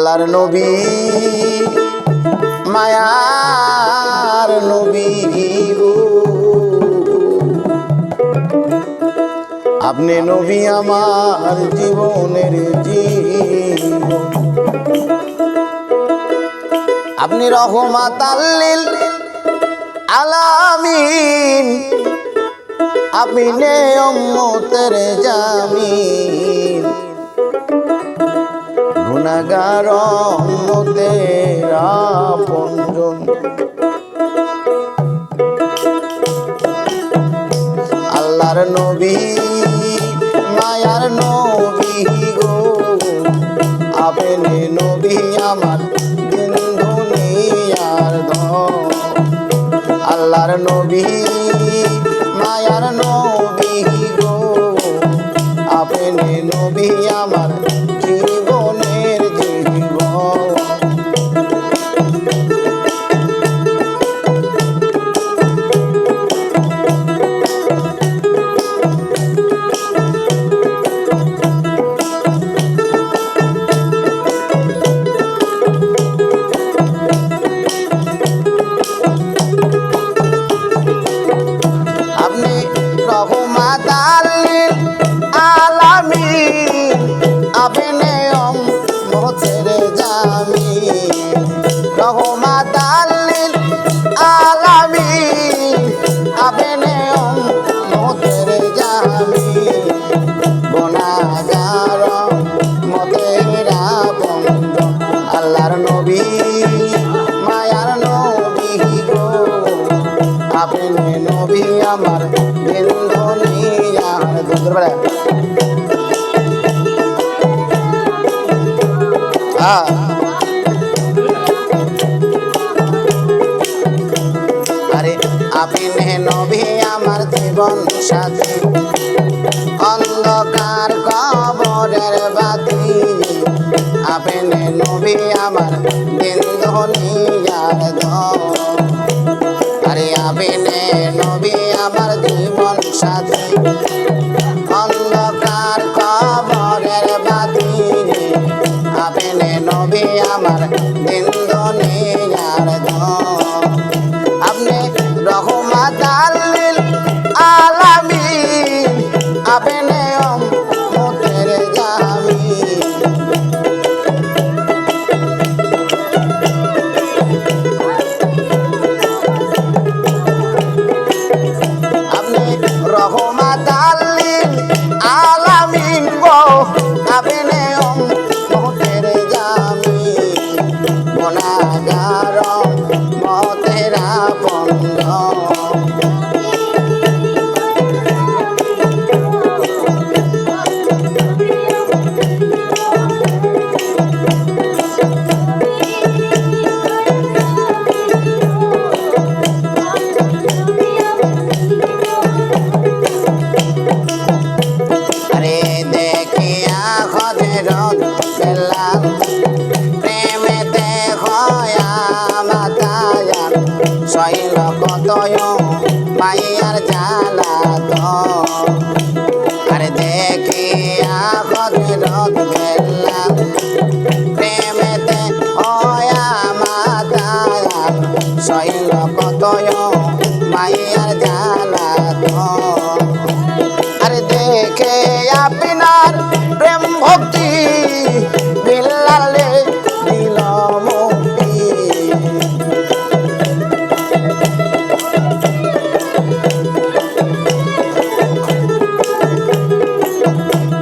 আল্লাহর নবী মায়ার নবী গো, আপনি নবী আমার জীবনের জীবন, আপনি রহমাতাল লিল আলামিন, আপনি উম্মতের জামিন, গুনাহগার উম্মতের আপনজন। আল্লাহর নবী মায়ার নবী গো, আপনি নবী আমার দিন দুনিয়ার ধন। আল্লাহর নবী মায়ার নবী গো, আপনি নবী আমার জীবনের জীবন। আপনি রহমাতাল লিল আলামিন, আপনি উম্মতের জামিন, রহমাতাল লিল আলামিন, আপনি উম্মতের জামিন, গুনাহগার উম্মতের আপনজন। আল্লাহর নবী মায়ার নবী গো, আপনি নবী আমার দিন দুনিয়ার ধন। আরে আপনি নবী আমার জীবন সাথী, অন্ধকার কবরের বাতি, আপনি নবী আমার দিন দুনিয়ার ধন। আরে আপনি নবী আমার জীবন সাথী, অন্ধকার কবরের বাতি, আপনি নবী আমার দিন দুনিয়ার ধন। আপনি রহমাতাল লিল আলামিন, আপনি উম্মতের জামিন, আপনি রহমাতাল লিল আলামিন গো, আপনি উম্মতের জামিন, গুনাহগার উম্মতের আপনজন। আরে দেখিয়া হযরত বেলাল, প্রেমেতে হয়া মাতায়ান, সইল কতয় মাইয়ার জ্বালাতন। আরে দেখিয়া হযরত বেলাল, প্রেমেতে হয়া মাতায়ান, সইল কতয় মাইয়ার জ্বালাতন। আরে দেখে আপনার প্রেম ভক্তি, বিল্লালে দিল মুক্তি।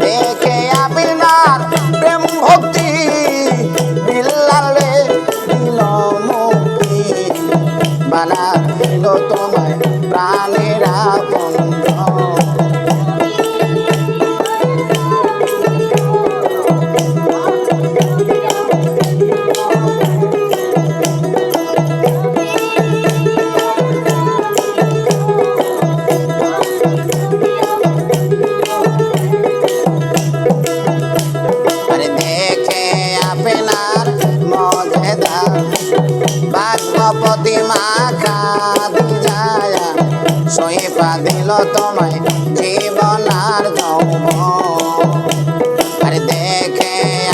দেখে আপনার প্রেম ভক্তি, বিল্লালে দিল মুক্তি, বানা দিল তোমায় প্রাণের আপনজন। আরে দেখে আপনার মজেদা, ভাগ্যপতি মাখা দিজায়া, সইপা দিল তোমায় জীবন আর যৌবন। আরে দেখে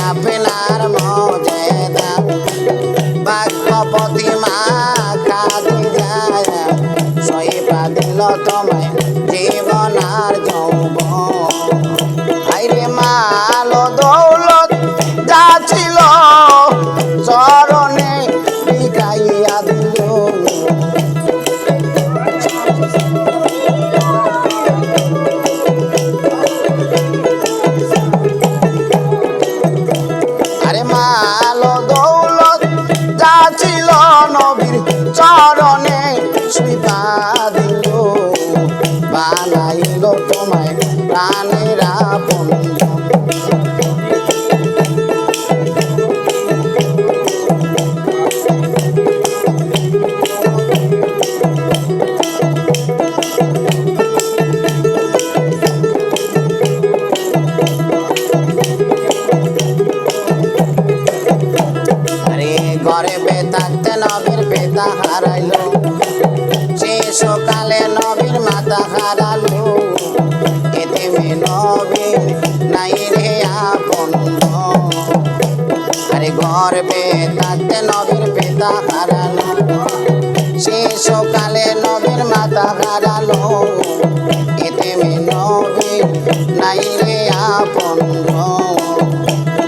আপনার মজে তোমায় জীবন আর যৌবন আইরে মাল দৌলত যা ছিল চরণে বিকাইয়া দিল আরে মাল দৌলত যা ছিল নবীর চরণে সুইপা দিল বানাইল তোমায় প্রাণের আপনজন ঘরে বেতাতে নবীর বেতা হারাইলো শেষকালে নবীর মাতা হারালো এতেমে নবীর নাই রে আপন আরে ঘর বেতাতে নবীর বেতা হারালো শেষকালে নবীর মাতা হারালো এতেমে নবীর নাই রে আপন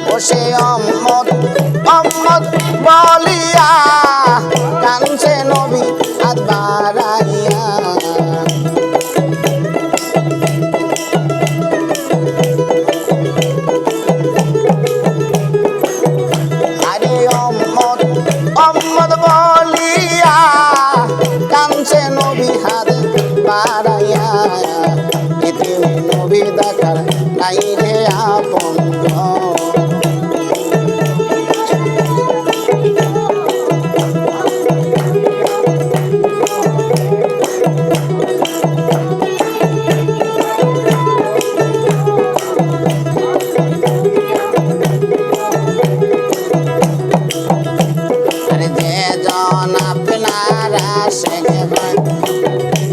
ও সে অম্মদ অম্মদ বলিয়া কানছে নবী হাত বাড়াইয়া আরে অম্মদ অম্মদ বলিয়া কানছে নবী হাত বাড়াইয়া এতে নবী দেখার নাই রে আপন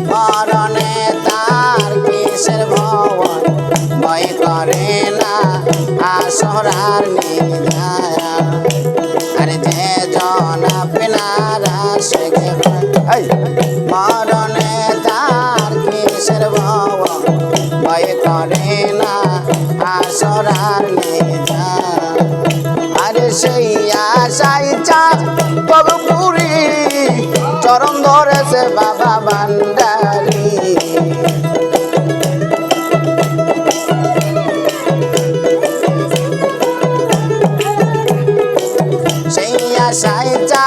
মরণে তার কিসের ভবন ভয় করে না আসরার নিদায়া আরে যে জন আপনারা শেখে মরণে তার কিসের ভবন ভয় করে না আসরার নিদায়া আরে সেই আশাই চা তবপুরি চরণ ধরেছে বাবা ভান্ডারি সেই আশাই চা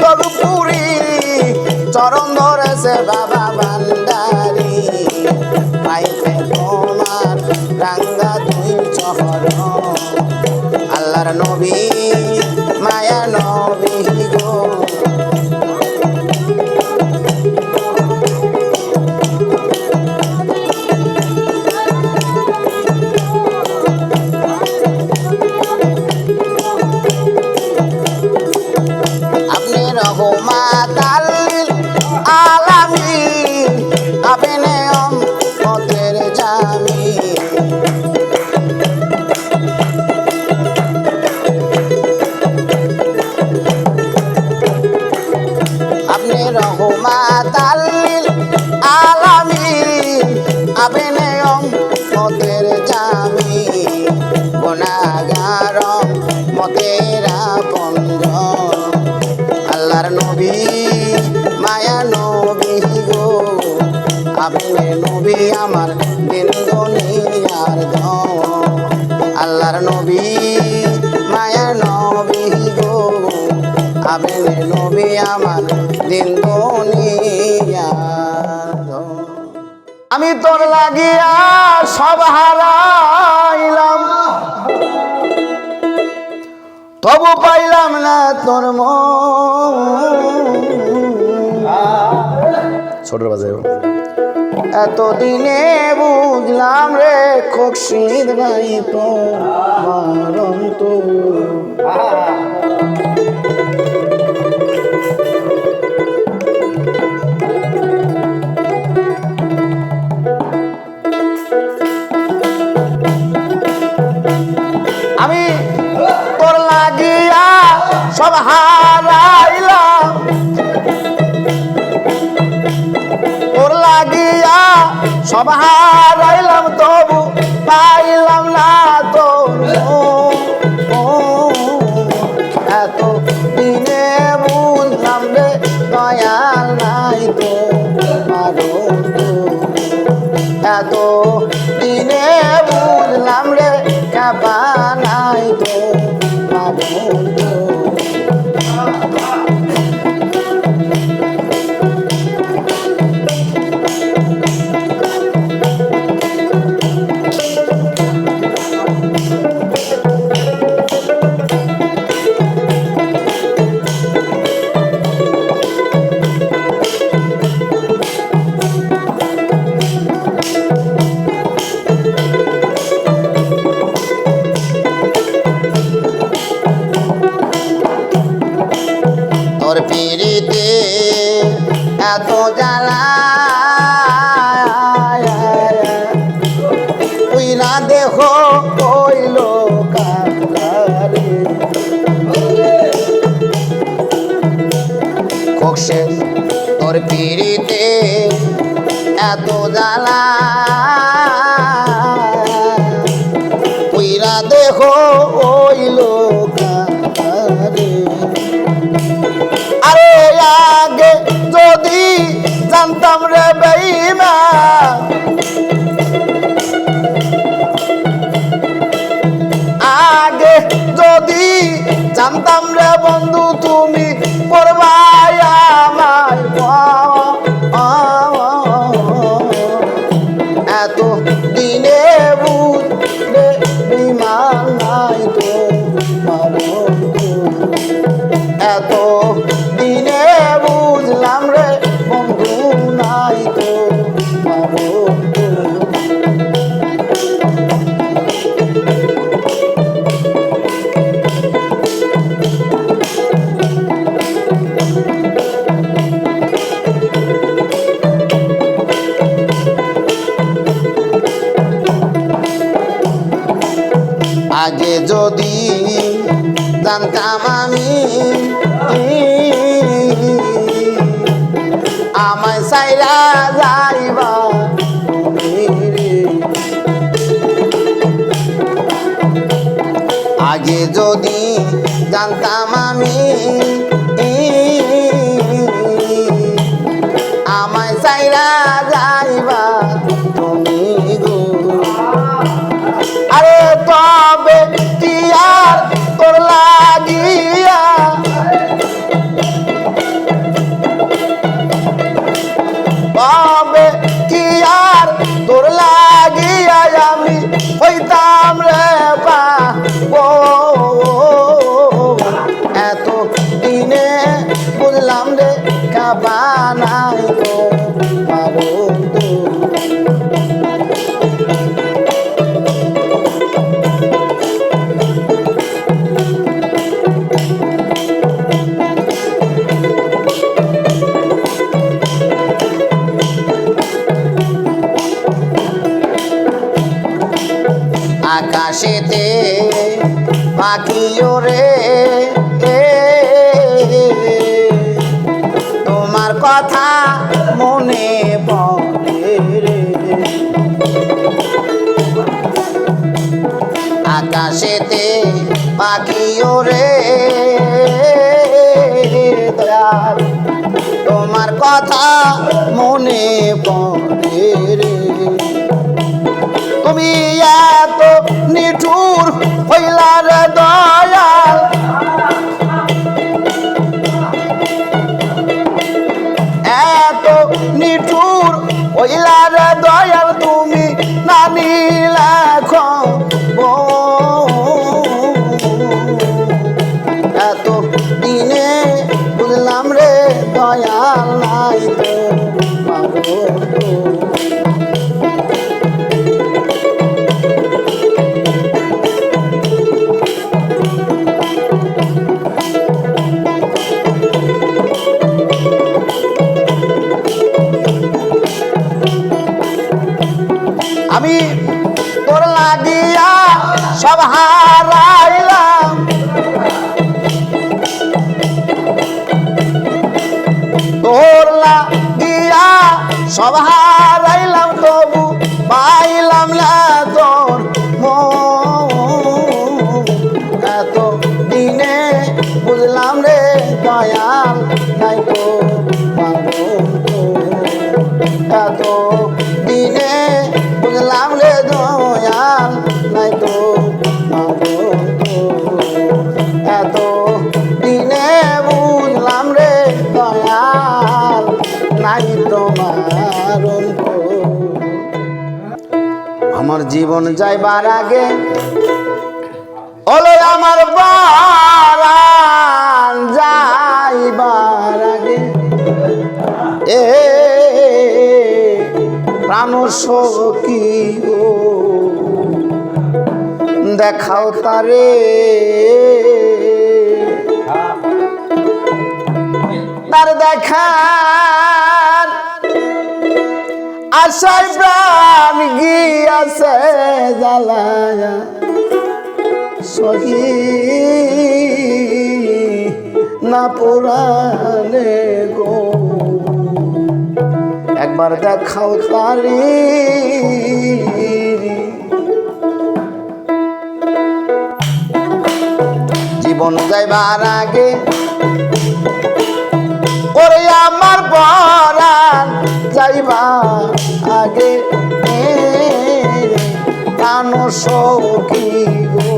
তবপুরি চরণ ধরেছে বাবা ভান্ডারি পাইতে তোমার রাঙ্গা দুই চহর আল্লাহর নবী মায়া নবী গো আপনি রহমাত আলিল আলামিন আপনি উম্মতের জামিন আপনি রহমাত আলিল আলামিন আপনি উম্মতের জামিন গুনাহগার উম্মতের আপনজন আল্লাহর নবী মায়া নবী গো আপনি নবী আমার দিন দুনিয়ার ধন আল্লাহর নবী মায়া নবী গো আপনি নবী আমার দিন দুনিয়ার ধন আমি তোর লাগিয়া সব হারাইলাম তবু পাইলাম না তোর ছোট বাজে এতদিনে বুঝলাম রে খোকশিদ নাই তো মারণ তো আমি তোর লাগিয়া সব হারাইলাম তোর লাগিয়া সব হারাইলাম তবু পাইলাম না তোর এত দিনে বুঝলাম রে দয়াল নাই তো এত দিনে বুঝলাম রে কাবা নাই তো তোর পিড়িতে এত জ্বালা তুই না দেখো কইল কারে খোকসে তোর পিড়িতে এত জ্বালা তুই না দেখো কইল কারে আরে আগে যদি জানতাম রে বেঈমান আগে যদি জানতাম রে বন্ধু তুমি পড়বাই আমায় এত দিনে বুঝলে বিমান নাই তো এত দিনে বুঝলাম রে বন্ধু নাই তো আগে যদি জানতাম আমি আমায় সাইরা যাইবা আগে যদি জানতাম আমি আমায় সাইরা যাইবা তুমি গো আরে তবে কি আর তোর লাগিয়া তবে কি আর তোর লাগিয়া আমি হইতাম রে পাবো এত দিনে বুঝলাম রে কাবা নাই তো পাবো আকাশেতে পাখি ওরে তোমার কথা মনে পড়ে রে আকাশেতে পাখি ওরে দয়াল তোমার কথা মনে পড়ে রে তুমি এত নিঠুর হইলা রে দয়াল এত নিঠুর হইলা রে দয়াল তুমি না নিলে এত দিনে বুঝলাম রে দয়াল নাই তো পাবো আমি তোর লাগিয়া সব হারাইলাম দয়াল নাই তো মারণ তো এত দিনে বুঝলাম রে দয়াল নাই তো মারণ তো এত দিনে বুঝলাম রে দয়াল নাই তো মারণ তো আমার জীবন যাইবার আগে ওলো আমার বারান যাইবার আগে এ প্রাণ সখী গো দেখাও তারে তার দেখার আশায় প্রাণ গিয়াছে জ্বালায়া সহি না পুরানে গো একবার দেখাও তারি জীবন যাইবার আগে ওরে আমার পরাণ যাইবা আগে প্রাণ সখী গো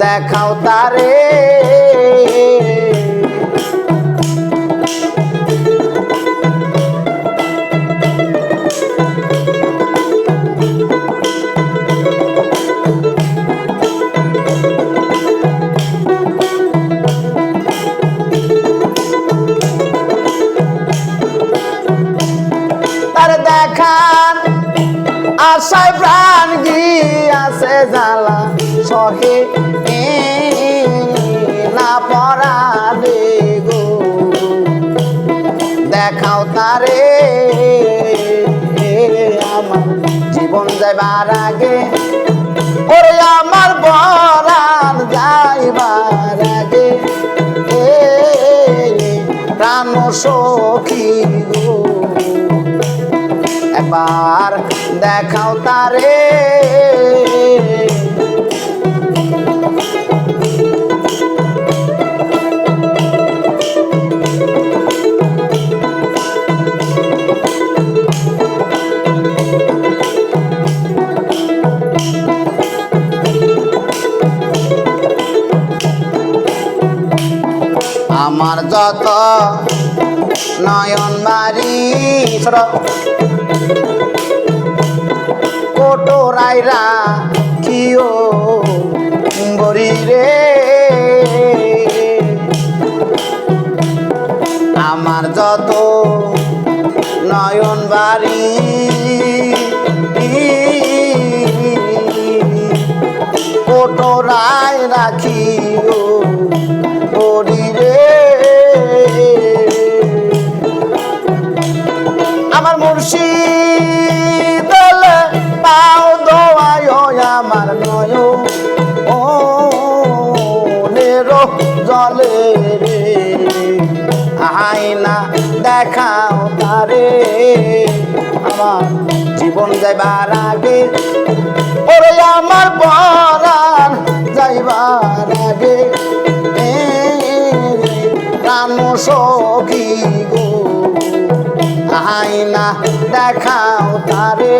দেখাও তারে তার দেখান আশায় প্রাণ গিয়াছে জ্বালা সহে না পরালে গো দেখাও তারে আমার জীবন যাইবার আগে ওরে আমার পরাণ যাইবার আগে প্রাণ সখী গো একবার দেখাও তারে আমার যত নয়ন বাড়ি কোটোরাইরা কিও বরি রে আমার যত নয়ন বাড়ি কোটোরাই রাখিও বরি রে আমার মুর্শিদ পাও দোয়ায় আমার নয় ও নেরো জলে রে আয়না দেখাও তারে আমার জীবন যাইবার আগে ওরে আমার পরাণ যাইবার আগে প্রাণ সখী গো আয়না দেখাও তারে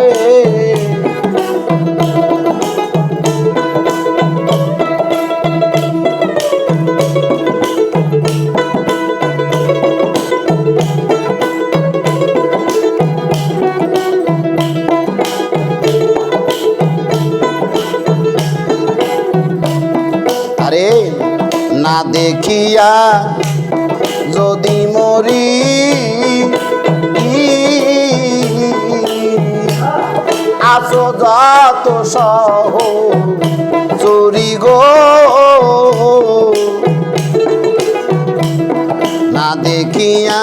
আরে না দেখিয়া যদি মরি আসো যত সহ চুরি গো না দেখিয়া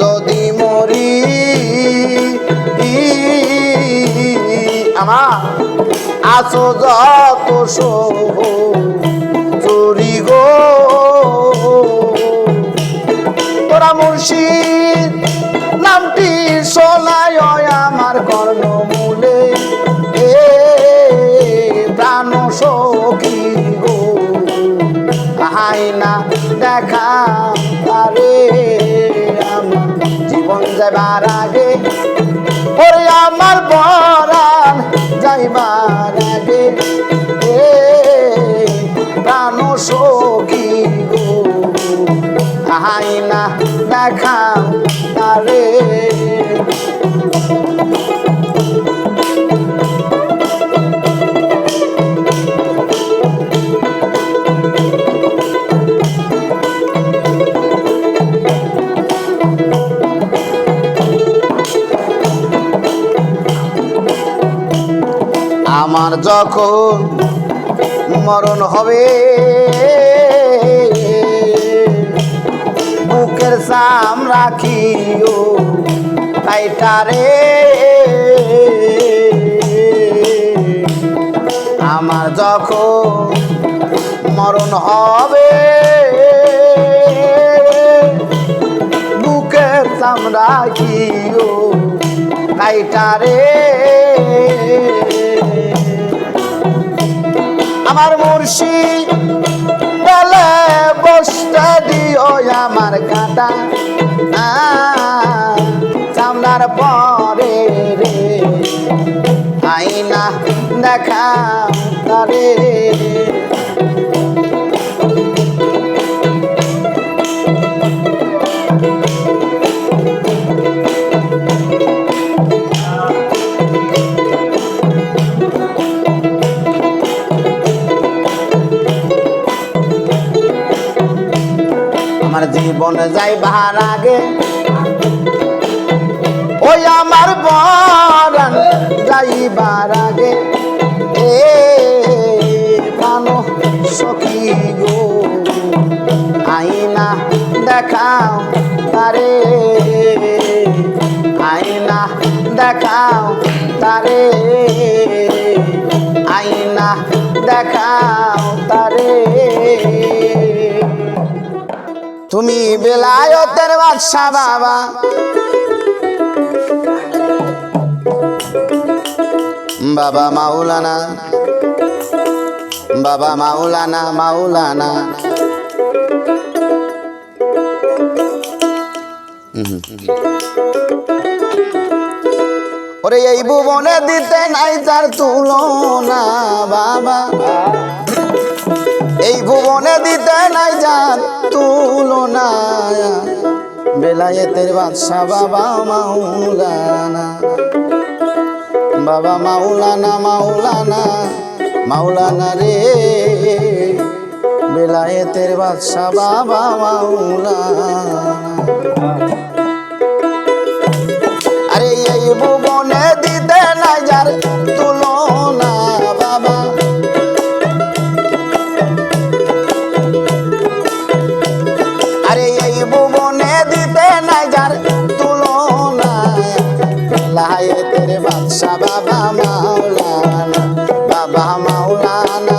যদি মরি আমার আসো যত সহ চুরি গো তোরা মুর্শিদ নামটি শোনায় আমার কর্ণমূলে প্রাণ সখী গো আইনা দেখা তারে আমার জীবন যাবার আগে ওরে আমার পরাণ যাইবার আগে প্রাণ সখী গো আইনা দেখা তারে আমার যখন মরণ হবে বুকের সাম রাখিও তাইটারে আমার যখন মরণ হবে বুকের সাম রাখিও তাইটারে আমার মুর্শিদ বলে বসতে দিও আমার কাটা চামড়ার পরে রে আইনা দেখা তারে আমার জীবন যাইবার আগে ওই আমার পরাণ যাইবার আগে প্রাণ সখী গো আইনা দেখাও তারে আইনা দেখাও তারে আইনা দেখাও তারে তুমি বেলায়েতের বাদশা বাবা বাবা মাওলানা বাবা মাওলানা মাওলানা ওরে এই ভুবনে দিতে নাই তার তুলনা বাবা এই ভুবনে দিতে নাই যার তুলনা বেলায়েতের বাদশা বাবা মাওলানা বাবা মাওলানা মাওলানা মাওলানা রে বেলায়েতের বাদশা বাবা মাওলানা আরে এই ভুবনে দিতে নাই যার তুলনা বাবা আরে এই ভুবনে দিতে নাই যার তুলনা বেলায়েতের বাদশা বাবা মাওলানা বাবা মাওলানা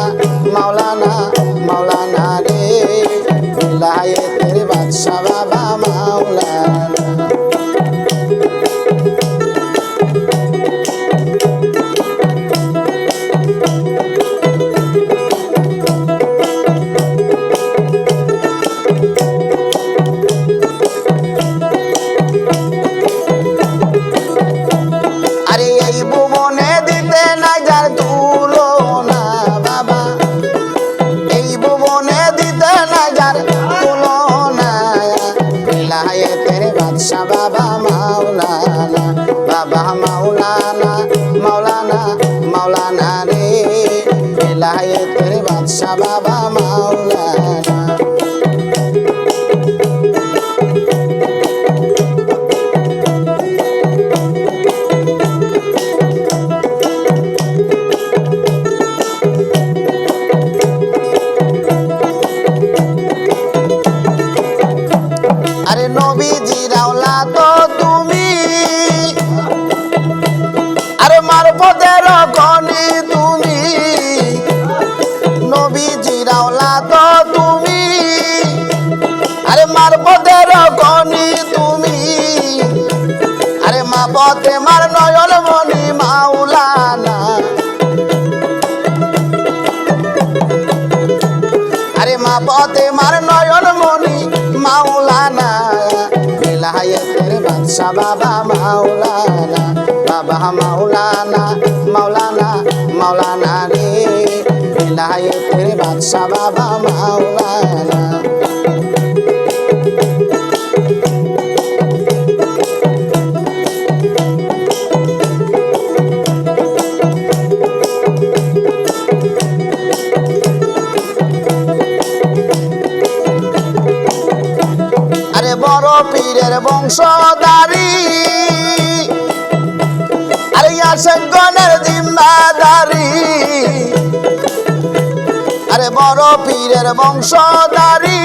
মাওলানা মাওলানা রে বেলায়েতের বাদশা বাবা মাওলানা বাবা মাওলানা বাবা মাওলানা মাওলানা মাওলানা রে বেলায়েতের বাদশা বাবা মাওলানা আরে নবীজির আওলাদ তো তুমি আরে মারফতের খনি তুমি নবীজির আওলাদ তো তুমি আরে মারফতের খনি তুমি আরে মা পথে মার নয়ন মনি মাওলানা আরে মা পথে মার নয়ন মনি মাওলানা বিলায়েতের বাদশা বাবা মাওলানা বাবা মাওলানা মাওলানা মাওলানা রে বিলায়েতের বাদশা বাবা মাওলানা বড় পীরের বংশধারী আরে আশেকগণের জিম্মাদারি আরে বড় পীরের বংশধারী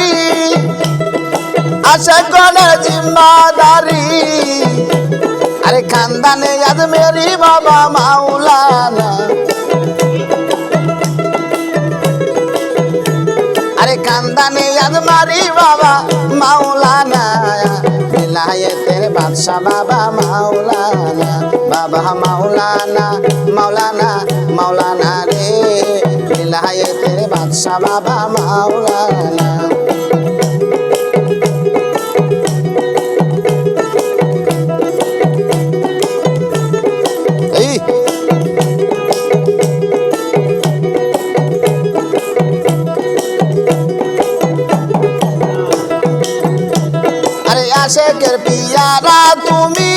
আশেকগণের জিম্মাদারি আরে খানদানে আজমেরি বাবা মাওলানা আরে খানদানে আজমারি বাবা মাওলানা বিলায়েতের বাদশা বাবা মাওলানা বাবা মাওলানা মাওলানা মাওলানা রে বিলায়েতের বাদশা বাবা মাওলানা আশেকের পিয়ারা তুমি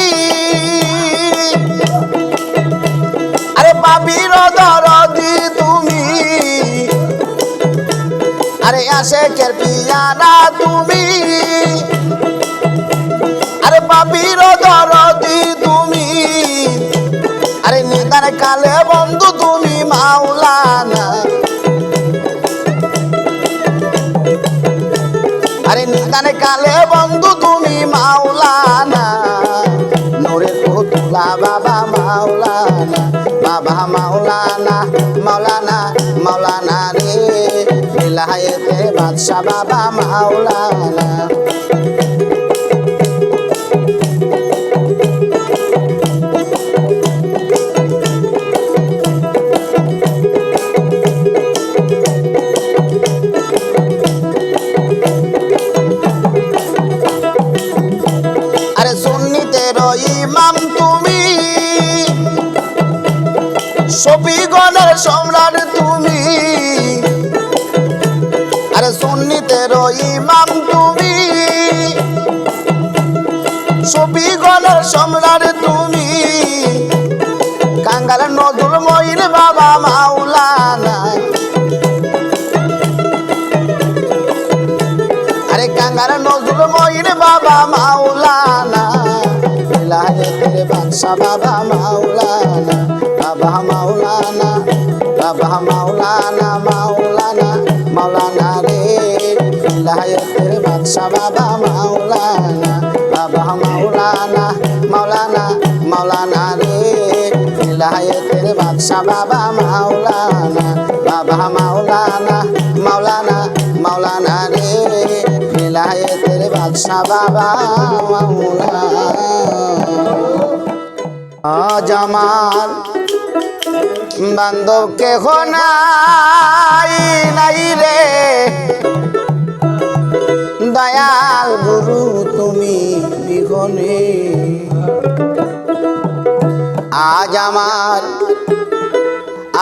আরে পাপির দরদি তুমি আরে আশেকের পিয়ারা তুমি আরে পাপির দরদি তুমি আরে নিদান কালে বন্ধু তুমি মাওলানা আরে নিদান কালে বন্ধু তুমি মাওলানা নূরের পুতুলা বাবা মাওলানা বাবা মাওলানা মাওলানা মাওলানা রে বিলায়েতের বাদশা বাবা মাওলানা ইমাম তুমি শফিগণের সম্রাট তুমি আরে সুন্নিতের ইমাম তুমি শফিগণের সম্রাট তুমি কাঙ্গাল নজরুল মঈন বাবা মাওলানা আরে কাঙ্গাল নজরুল মঈন বাবা মাওলানা বিলায়েতের বাদশা বাবা মাওলানা বাবা মাওলানা বাবা মাওলানা মাওলানা মাওলানা রে বিলায়েতের বাদশা বাবা মাওলানা বাবা মাওলানা মাওলানা মাওলানা রে বিলায়েতের বাদশা বাবা মাওলানা বাবা মাওলানা মাওলানা মাওলানা রে বিলায়েতের বাদশা বাবা মাওলানা আজ আমার বান্ধব কেহ নাই রে দয়াল গুরু তুমি বিঘনে আজ আমার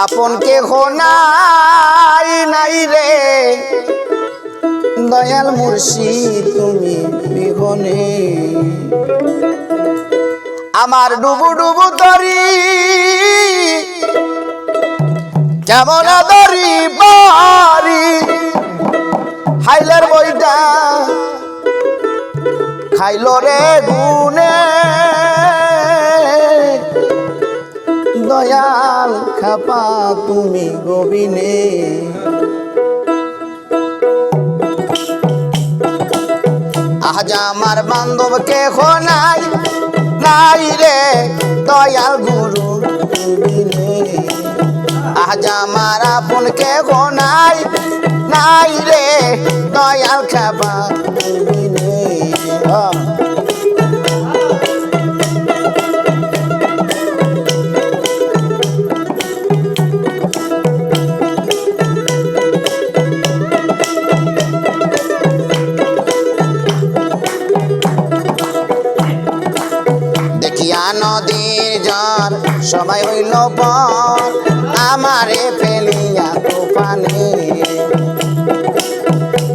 আপন কেহ নাই রে দয়াল মুর্শিদ তুমি বিঘনে আমার ডুবু ডুবু তরি কেমন দরি বাড়ি হাইলের বইটা খাইল রে গুনে দয়াল খাপা তুমি গোবিনে আজ আমার বান্ধব কেহ নাই রে দয়াল গুরু আজ আমার আপন কেহ নাই রে দয়াল খাবা হইল পর আমারে ফেলিয়া তুফানে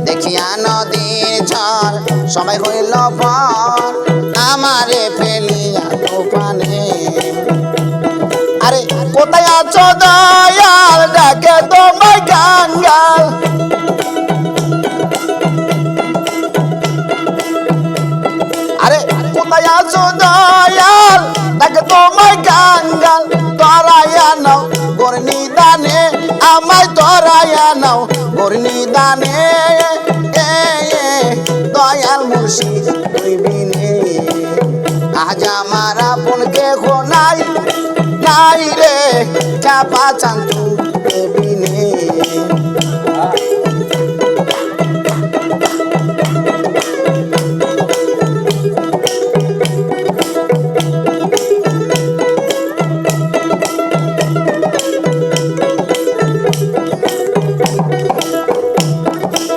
দেখিয়া নদীর ঝড় সবাই হইল পর আমারে ফেলিয়া তুফানে আরে কোথায় আছো দয়াল ডাকে তোমায় গাঙ্গাল আরে কোথায় আছো দয়াল ডাকে তোমায় গাঙ্গাল তরাইয়া নাও গোর নিদানে আমায় তরাইয়া নাও গোর নিদানে দয়াল মুর্শিদ হইবিনে আজ আমার আপন কেহ নাই নাই রে চাপা চান্তু বিনে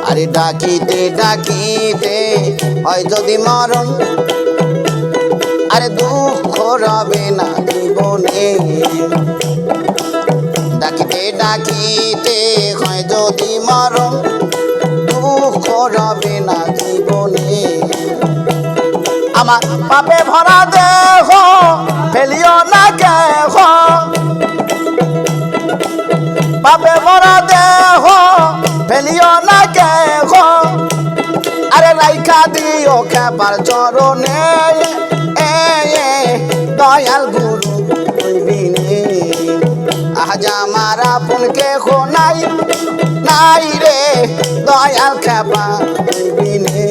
আরে ডাকিতে ডাকিতে হয় যদি মরণ আরে দুঃখ রবে না জীবনে ডাকিতে ডাকিতে হয় যদি মরণ দুঃখ রবে না জীবনে আমার পাপে ভরা দেহ ফেলিও না কেহ পাপে ভরা দেহ ফেলিও না কেহ আরে রাইখা দিও খেপার চরণে দয়াল গুরু হইবিনে আজ আমার আপন কেহ নাই নাই রে দয়াল খেপা হইবিনে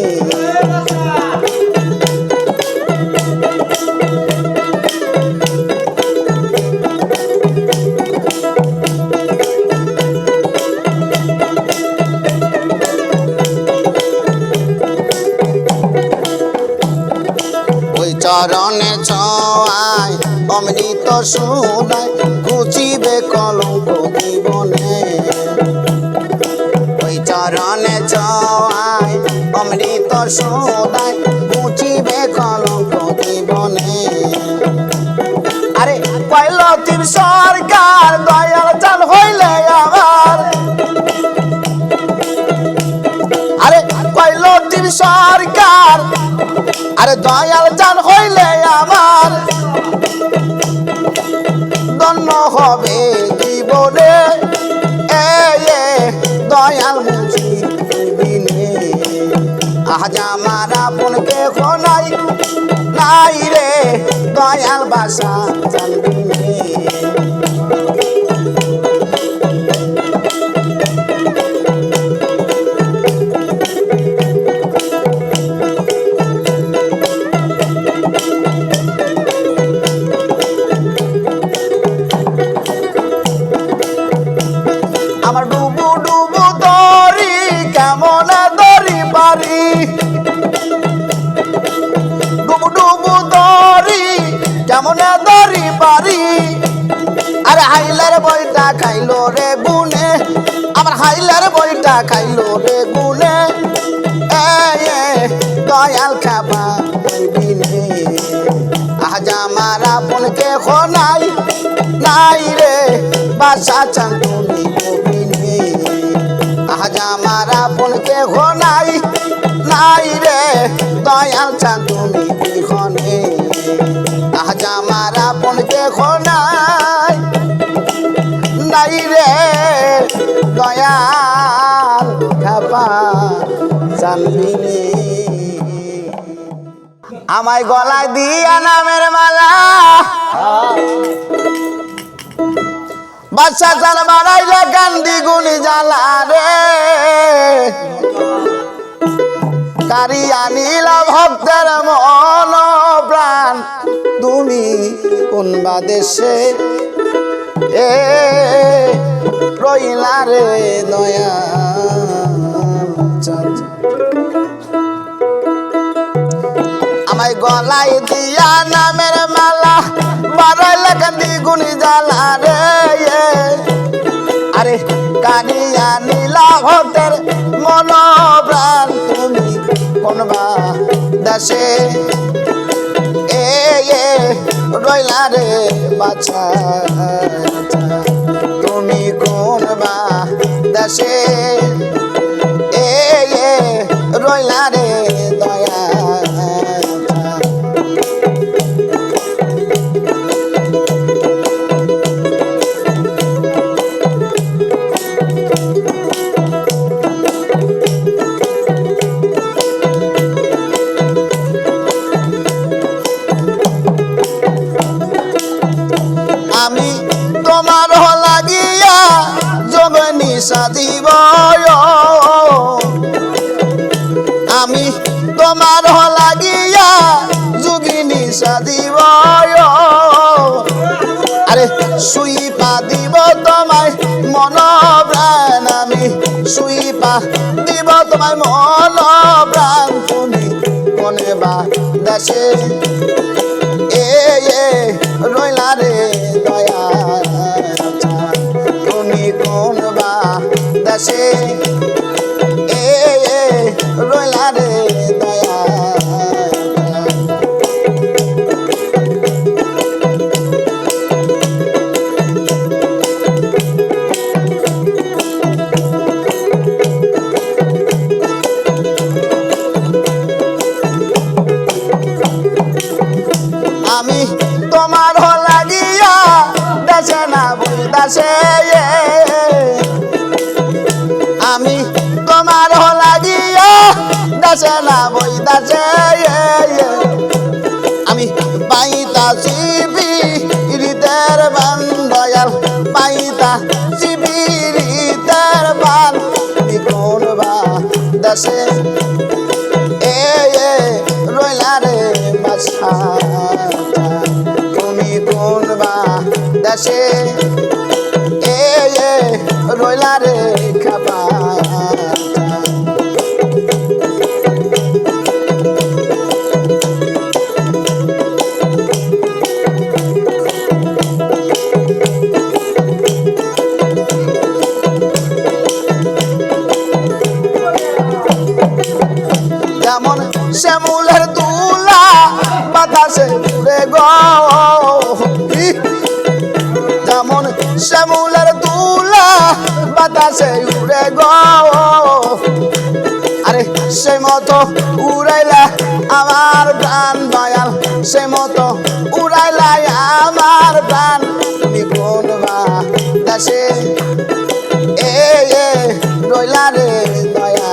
চরণে ছোঁয়ায় অমৃত সুদায় ঘুচিবে কলঙ্ক জীবনে ওই চরণে ছোঁয়ায় অমৃত সুদায় ঘুচিবে কলঙ্ক জীবনে আরে কয়লতির সরকার দয়াল চাল হইলে আমার আরে কয়লতির সরকার আরে দয়াল চান হইলে আমার ধন্য হবে জীবনে দয়াল মুর্শিদ হইবিনে আজ আমার আপন কেহ নাই নাই রে দয়াল বাসা জানবিনে আমার ডুবু ডুবু দরি কেমন দরি পারি ডুবু ডুবু দরি কেমন দরি পারি আরে হাইলার বইটা খাইলো রে গুনে আমার হাইলার বইটা খাইলো রে গুনে দয়াল খাবা হইবিনে আজ আমার আপন কেহ নাই নাই রে বাসা চাঁদনি কবিনে আজ আমার আপন কেহ নাই নাই রে দয়াল চাঁদনি বিহনে আজ আমার আপন কেহ নাই নাই রে দয়াল খাপা চাঁদবিনে আমায় গলায় দিয়া নামের মালা বাদশা চাল বাড়াইলে কান্দি গুনি জ্বালা রে কারিয়া নীল ভক্তের মন প্রাণ তুমি কোন বাদেশে রইলা রে দয়া আমায় গলায় দিয়া নামের মালা বাড়াইলে কান্দি গুনি জ্বালা রে আরে কানিয়া নীলা ভক্তের মন প্রাণ তুমি কোন বাদেশে রইলা রে বাছা তুমি কোন বা দেশে রইলা রে দয়া আমি তোমার লাগিয়া জগনি সাধিব আমি তোমার লাগিয়া যোগিনী সাধিব আরে সুইপা দিব তোমায় মন প্রাণ আমি সুইপা দিব তোমায় মন প্রাণ তুমি কোনে বা দেশে রইলা রে দয়া তুমি কোন বা দেশে রইলা রে দয়া আমি তোমার লাগিয়া দেশে না বইতাছে আমি তোমার লাগিয়া দেশে না বইতাছে আমি পাইতাছি বিরিতের বান দয়াল পাইতাছি বিরিতের বান তুমি কোন বা দেশে রইলা রে বাছা তুমি কোন বা দেশে রইলা রে খাবা যেমন শ্যামুলের দুলা বাতাসে উড়ে গো যেমন শ্যামুলের দুলা বাতাসে উড়ে গো আরে সে মতো উড়াইলা আমার প্রাণ দয়াল সে মতো উড়াইলা আমার প্রাণ তুমি কোন বা দেশে রইলা রে দয়া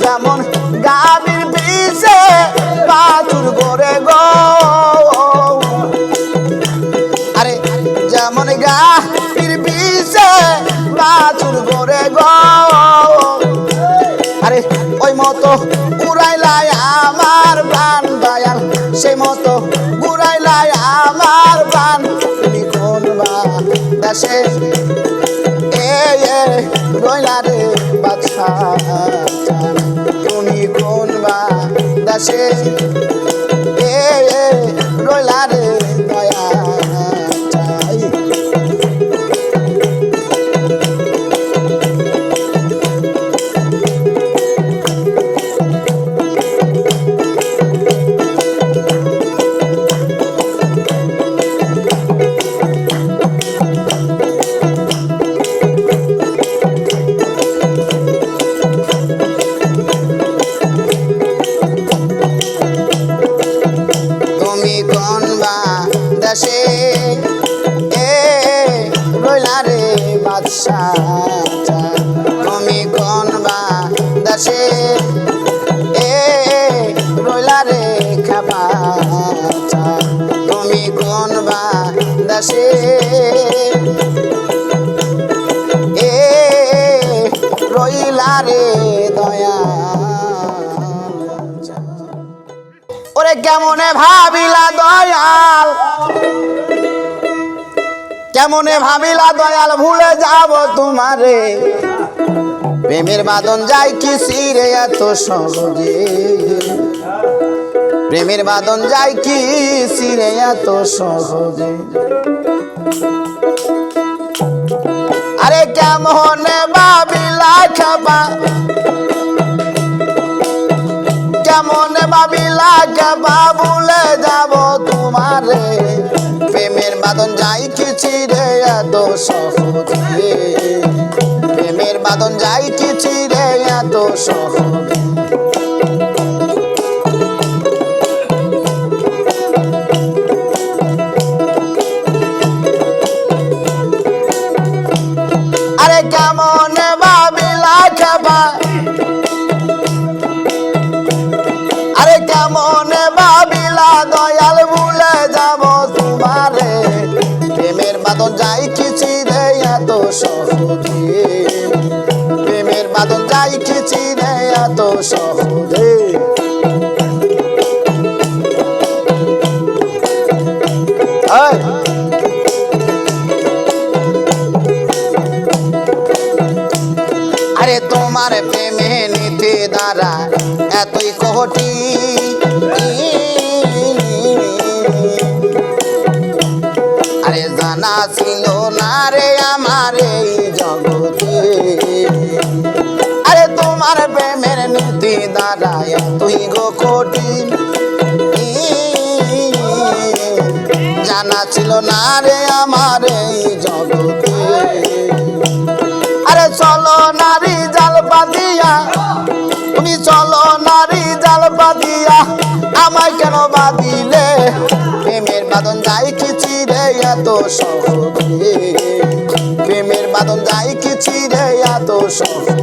যেমন গাভীর বিষে বাছুর গড়ে গো আরে যেমন গাভীর বিষে বাছুর গড়ে গো আরে ওই মতো উড়াইলাই আমার প্রাণ দয়াল সেই মতো উড়াইলাই আমার প্রাণ তুমি কোন বা দেশে রইলা রে বাছা তুমি কোন বা দেশে রইলা রে দয়া তুমি কোন বা দেশে রইলা রে বাদশা তুমি কোন বা দেশে রইলা রে খাবা তুমি কোন বা দেশে রইলা রে দয়া ওরে কেমনে ভাবিলা দয়াল কেমনে ভাবিলা দয়াল ভুলে যাব তোমারে প্রেমের বাঁধন যায় কি সিরে এত সহজে প্রেমের বাঁধন যায় কি ছিঁড়ে এত সহজে। আরে কেমন ভাবিলা খাবা, কেমন ভাবিলা খাবা ভুলে যাব তোমারে, প্রেমের বাঁধন যায় কি ছিঁড়ে এত সহজে, প্রেমের বাঁধন যায় কি ছিঁড়ে এত সহজে। আরে কেমন ভাবিলা খাবা, আরে কেমন ভাবিলা দয়াল ভুলে যাব তোমারে, প্রেমের বাঁধন যায় কি ছিঁড়ে এত সহজে, প্রেমের বাঁধন যায় কি ছিঁড়ে এত সহজে। আরে তোমার প্রেমে নীতি দ্বারা এতই কোটি, আরে জানা ছিল না রে আমার এই জগতে, আরে তোমার প্রেমের নীতি দ্বারা এতই কোটি, জানা ছিল না রে আমার এই জগতে। আরে চলো নারী জাল বাঁধিয়া, তুমি চলো নারী জাল বাঁধিয়া আমায় কেন বাঁধিলে, প্রেমের বাঁধন যায় কি ছিঁড়ে এত সহজে, প্রেমের বাঁধন যায় কি ছিঁড়ে এত সহজে।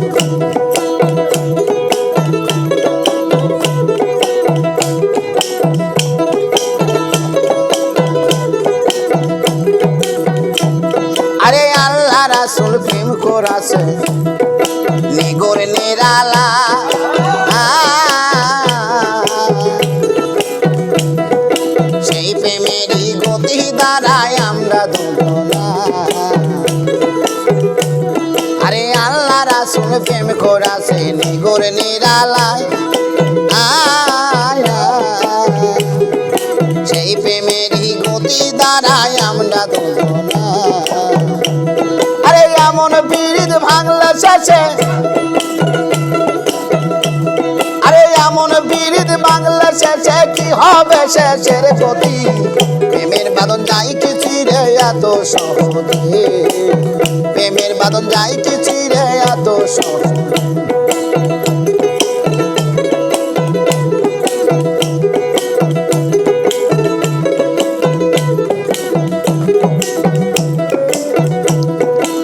আরে আল্লাহ রাসূল প্রেম করাছে নিগর নিরালা, সেই প্রেমেরই গতি দ্বারায় আমরা দুজনা, আরে আল্লাহ রাসূল প্রেম করাছে নিগর নিরালায়, সেই প্রেমেরই গতি দ্বারায় আমরা দুজনা। আরে এমন পীড়িত ভাঙলে শেষে, আরে এমন পীড়িত ভাঙলে শেষে কি হবে শেষের গতি, প্রেমের বাঁধন যায় কি ছিঁড়ে এত সহজে, প্রেমের বাঁধন যায় কি ছিঁড়ে এত সহজে।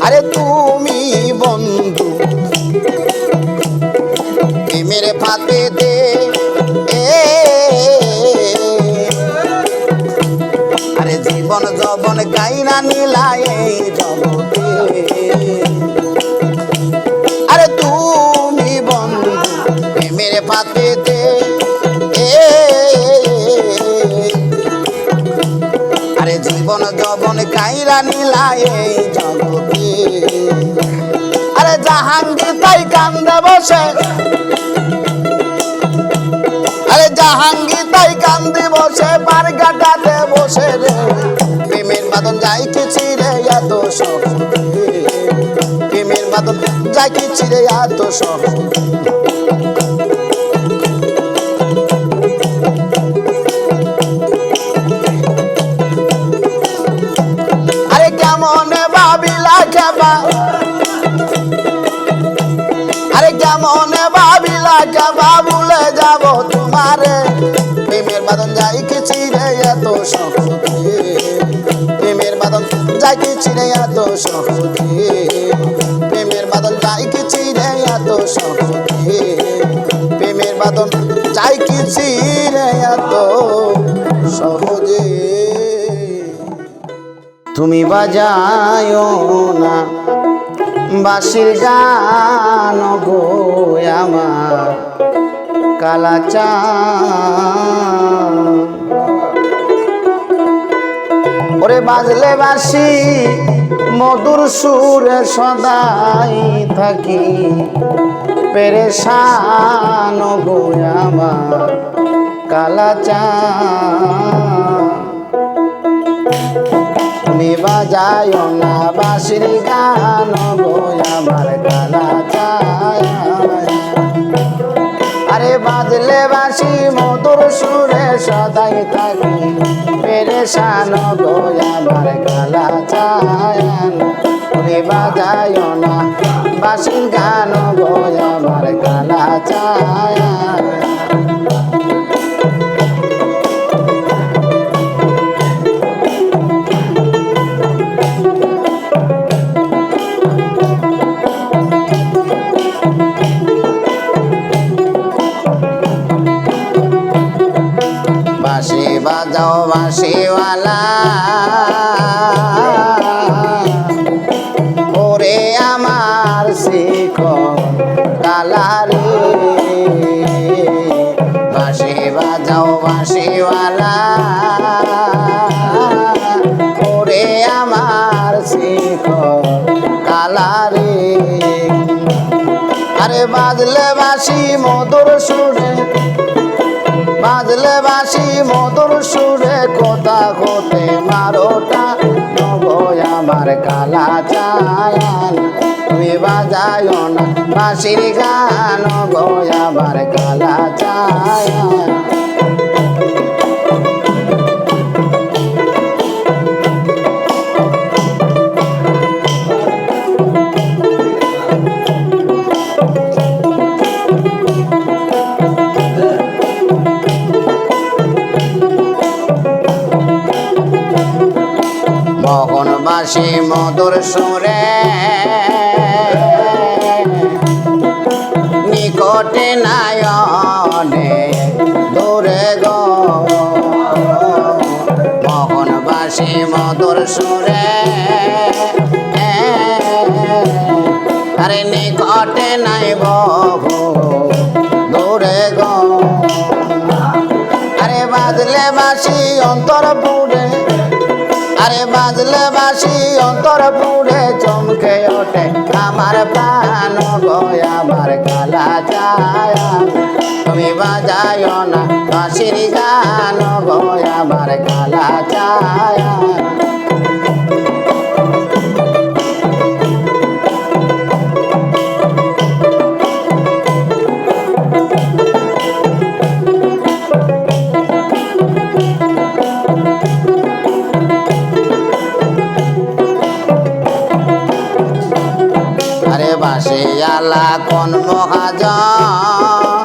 আরে তুমি বন্ধু প্রেমের ফাঁদে দে, আরে জীবন যৌবন গাইনা নিলা এই জগতে, আরে তুমি বন্ধু প্রেমের ফাঁদে দে, আরে জীবন যৌবন গাইরা নিলা এই জগতে। আরে জাহাঙ্গীর তাই কান্দে বসে, আরে জাহাঙ্গীর তাই কান্দে বসে পার কাটাতে বসে রে, প্রেমের বাঁধন যায় কি ছিঁড়ে এত সহজে, প্রেমের বাঁধন যায় কি ছিঁড়ে এত সহজে। আরে কেমন ভাবিলা খাবা, আরে কেমন ভাবিলা খাবা ভুলে যাব তোমারে, প্রেমের বাঁধন যায় কি ছিঁড়ে এত সহজে, প্রেমের বাঁধন যায় কি ছিঁড়ে এত সহজে, প্রেমের বাঁধন যায় কি ছিঁড়ে এত সহজে, প্রেমের বাঁধন যায় কি ছিঁড়ে এত সহজে। তুমি বাজায়ো না বাঁশির গান গো আমার কালাচাঁদ, ওরে বাজলে বাঁশি মধুর সুরে সদাই থাকি পেরেশান গো আমার কালা চাঁদ তুমি বাজায়ো না বাঁশির গান গো আমার কালা চাঁদ আরে বাজলে বাঁশি মধুর সুরে সদাই থাকি পেরেশান গো আমার কালা চাঁদ তুমি বাজায়ো না বাঁশির গান গো আমার কালা চাঁদ বাঁশি বাজাও বাঁশিওয়ালা ওরে আমার শিখন কালারে বাঁশি বাজাও বাঁশিওয়ালা ওরে আমার শিখন কালারে আরে বাজলে বাঁশি মধুর সুরে বাজলে বাঁশি মধুর সুরে কোথা কোথে মারোটা নগো আমার কালা চাঁদ তুমি বাজায়ো না বাঁশির গান গো আমার কালা চাঁদ মোহন বাঁশি মধুর সুরে নিকটে নায়নে দূরে গো মোহন বাঁশি মধুর সুরে আরে নিকটে নাই বহু দূরে গো আরে বাজলে বাঁশি অন্তর পুরে আরে বাজলে বাঁশি অন্তর পুরে চমকে ওঠে আমার প্রাণ গো আমার কালা চাঁদ তুমি বাজায়ো না বাঁশির গান গো আমার কালা চাঁদ আরে বাঁশিয়ালা কোন মহাজন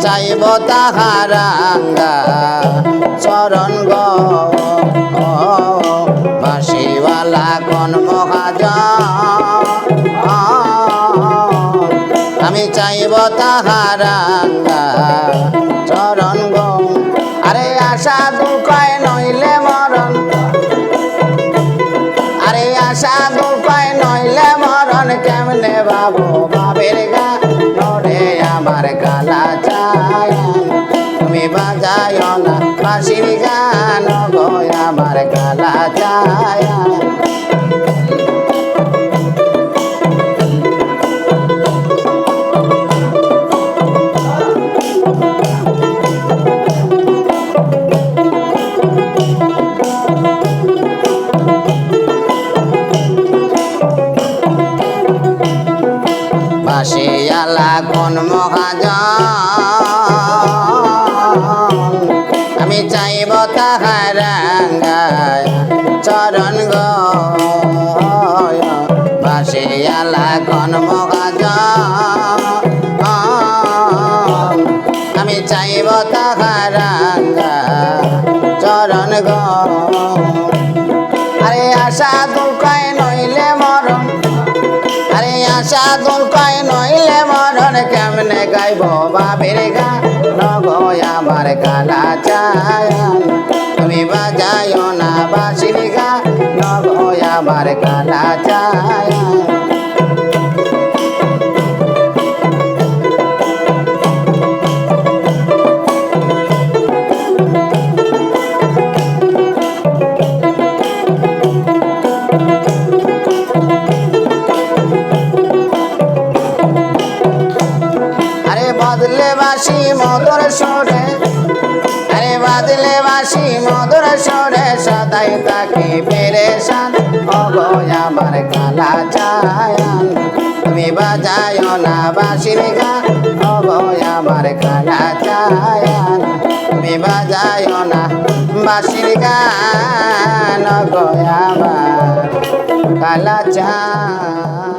চাইব তাহারাঙ্গা চরণ গো বাঁশিওয়ালা কোন মহাজন আমি চাইব তাহারাঙ্গা চরণ গো আরে আশা দুঃখয় নইলে মরণ আরে আশা দুঃখয় নইলে মরণ কেমনে বাবু বাবের গা নড়ে আমার কালা চাঁদ তুমি বাজায়ো না বাঁশির গান গো আমার কালা চাঁদ বাঁশিয়ালা কোন মহাজন আমি চাইব তাহারাঙ্গায় চরণ গো বাঁশিয়ালা কোন মহাজন আমি চাইব তাহারাঙ্গা চরণ গো আরে আশা দুঃখয় নইলে মরণ আরে আশা দুঃখয় নইলে মরণ কেমনে গাইব বাবের গান গো আমার কালা চাঁদ তুমি বাজায়ো না বাঁশির গান গো আমার কালা চাঁদ বাঁশি মধুর সুরে, আরে বাজলে বাঁশি মধুর সুরে সদাই থাকি পেরেশান। ওগো আমার কালা চায়ান তুমি বাজায়ো না বাঁশির গান, ওগো আমার কালা চায়ান তুমি বাজায়ো না বাঁশির গান, ওগো আমার কালা চায়ান।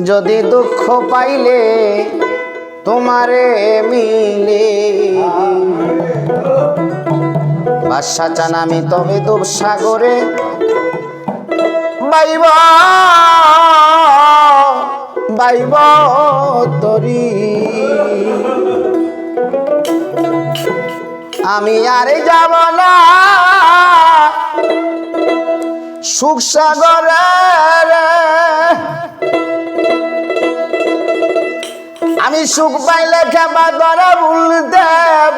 যদি দুঃখ পাইলে তোমারে মিলে, বাদশা চান আমি তবে দুঃখ সাগরে বাইব বাইব তরি। আমি আরে যাব না সুখ সাগরে, আমি সুখ পাইলে খেপা ধরে ভুলতে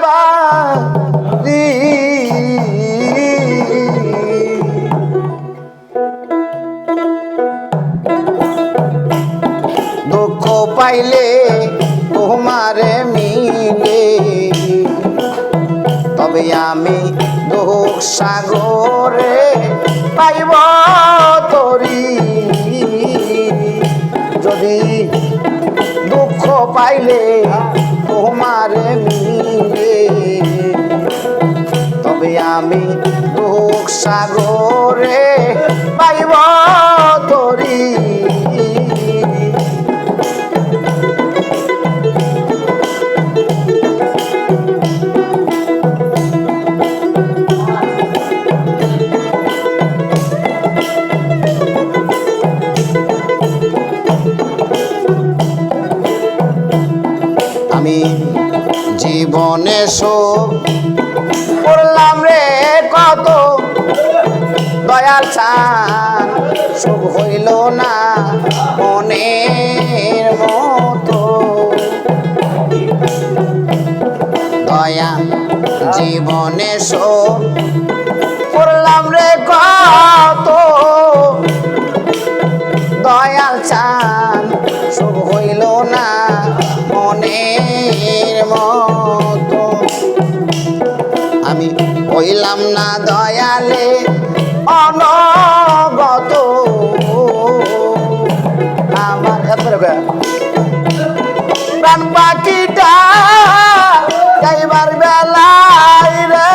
পারি। দুঃখ পাইলে তোমারে মিলে, তবে আমি দুঃখ সাগরে পাইব তরি। যদি দুঃখ পাইলে তোমারে মিলে, তবে আমি দুঃখ সাগরে পাইব তরি। আমি জীবনে শোক করলাম রে কত, দয়াল চান সুখ হইল না মনের মতো। দয়া জীবনে শোক করলাম রে কত, দয়াল চান সুখ হইল না মনের মতো। আমি হইলাম না দয়ালে অনগত, আমার প্রাণ পাখিটা যাইবার বেলায় রে,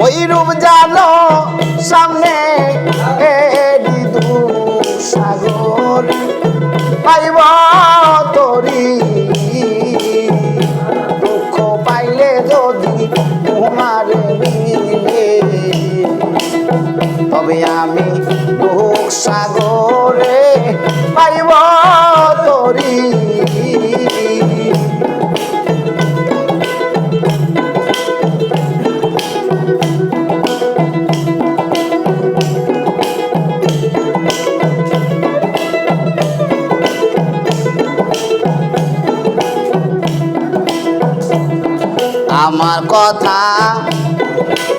ওই রূপ জানো সামনে সাগর পাইব তরি। দুঃখ পাইলে যদি তোমারে মিলে, তবে আমি দুঃখ সাগরে পাইব তরি। আমার কথা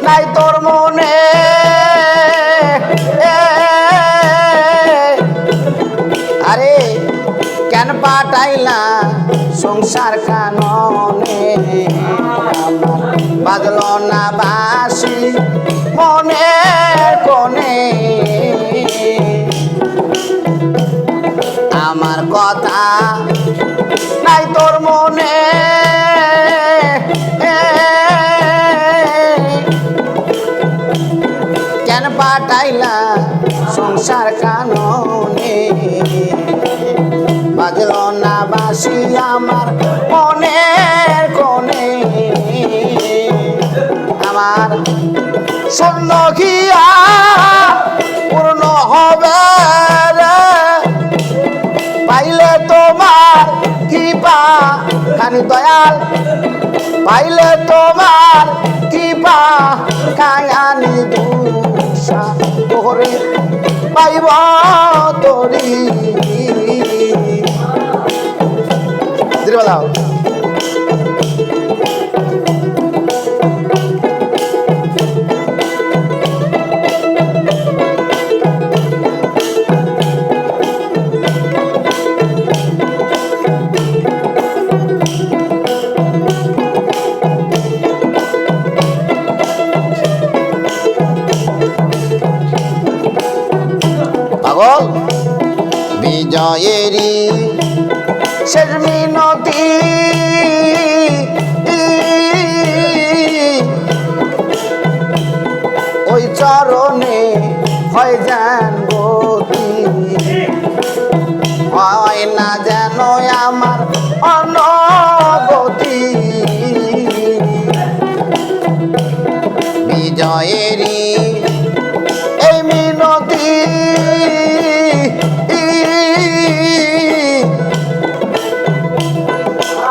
নাই তোর মনে, আরে কেন পাঠাইলা সংসার কাননে। আমার বাজল না বাঁশি মনে কোনে, আমার কথা নাই তোর মনে, কেন পাঠাইলা সংসার কাননে। বাজল না বাঁশি আমার মনের কোনে, আমার শূন্য গিয়া পূর্ণ হবে রে, পাইলে তোমার কৃপা খানি দয়াল, পাইলে তোমার কৃপা কায়ানি দুষা তোরে পাইব তরি। বলাও বল বিজয়েরই শেষ মিনতি ওই চরণে হয় যেন গতি হয় না যেন আমার অনগতি বিজয়েরই এই মিনতি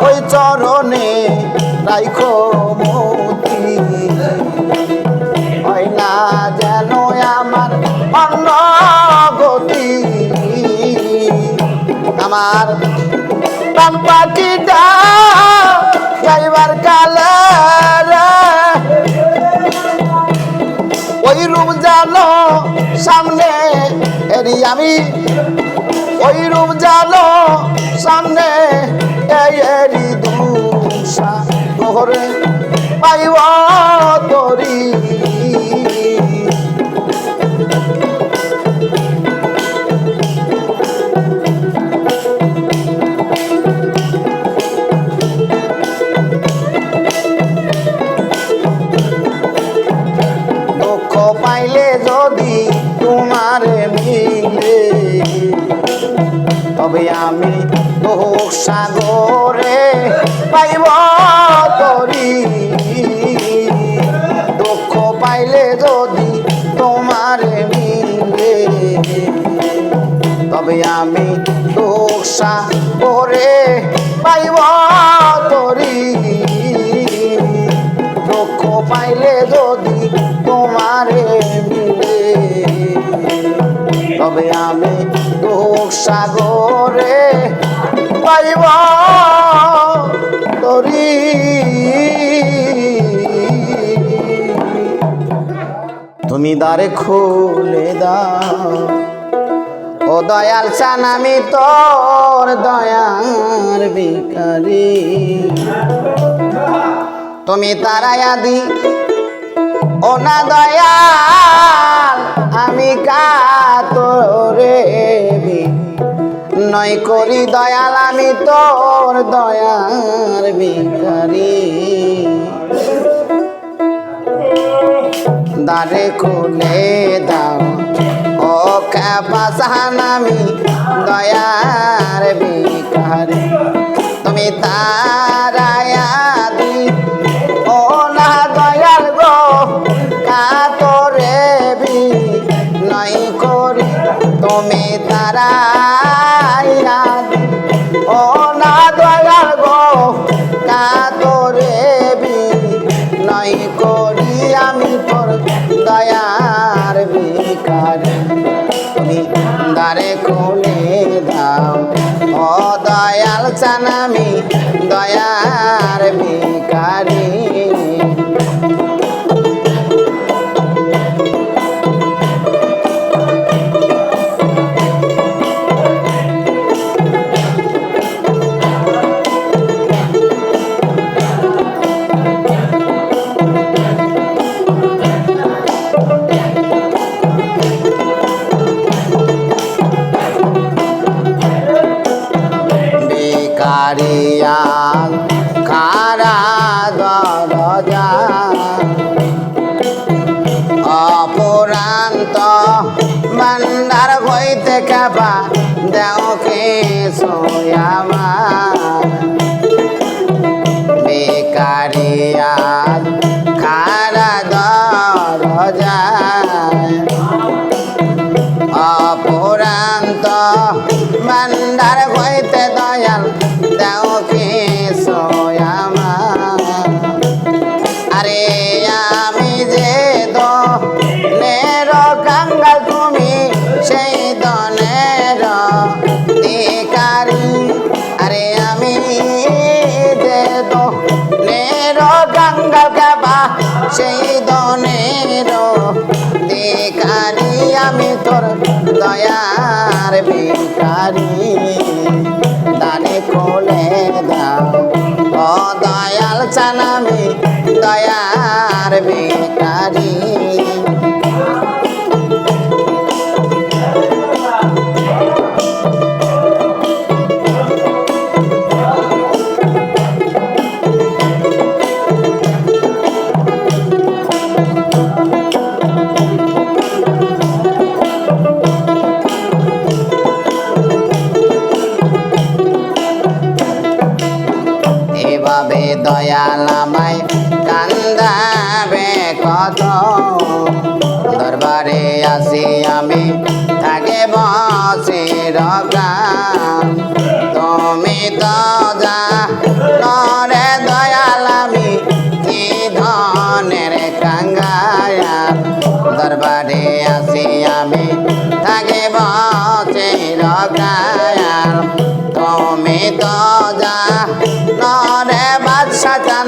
ওই চরণে রাইখো মতি হয় না যেন আমার অনগতি আমার প্রাণ পাখিটা যাইবার কালে ওই রূপ জানো সামনে এরি আমি ওই রূপ জানো সামনে এরি দুসা ঘরে পাইব তরি পাইলে যদি তোমার মিলে তবে আমি দুঃখ সাগরে পাইব তরি দুঃখ পাইলে যদি তোমার মিলে তবে আমি দুঃখ সাগরে পাইব তরি দুঃখ পাইলে যদি তোমারে মিলে তবে আমি দুঃখ সাগরে পাইব তরি তুমি দ্বারে খুলে দাও ও দয়াল চান আমি তোর দয়ার ভিখারি তুমি তারায়া দি ও না দয়াল আমি কাতরে নয় করি দয়াল আমি তোর দয়ার ভিখারি দ্বারে খুলে দাও ও কাপাসান আমি দয়ার ভিখারি তুমি তারায়া দি ও না দয়াল গো কাতরে বি নয় করি তুমি তারায়া দি ও না দয়াল গো কাতরে বি নয় করি আমি তোর দয়ার ভিখারি তুমি দ্বারে খুলে দাও ও দয়াল চান আমি দয়ার ভিখারি ভিখারিয়াল খারা দরজা অপুরান্ত ভান্ডার হইতে কাপা দেও কে সোয়ামা ভিখারিয়াল খারা দরজা অপুরান্ত ভান্ডার হইতে দয়াল দেও কে সোয়ামা আরে আমি যে দনের কাঙ্গাল তুমি সেই দনের ভিখারি আরে আমি যে দনের কাঙ্গাল কাবা সেই দনের ভিখারি আমি তোর দয়ার ভিখারি দানে কোলে দাও ও দয়াল চান আমি দয়ার ভিখারি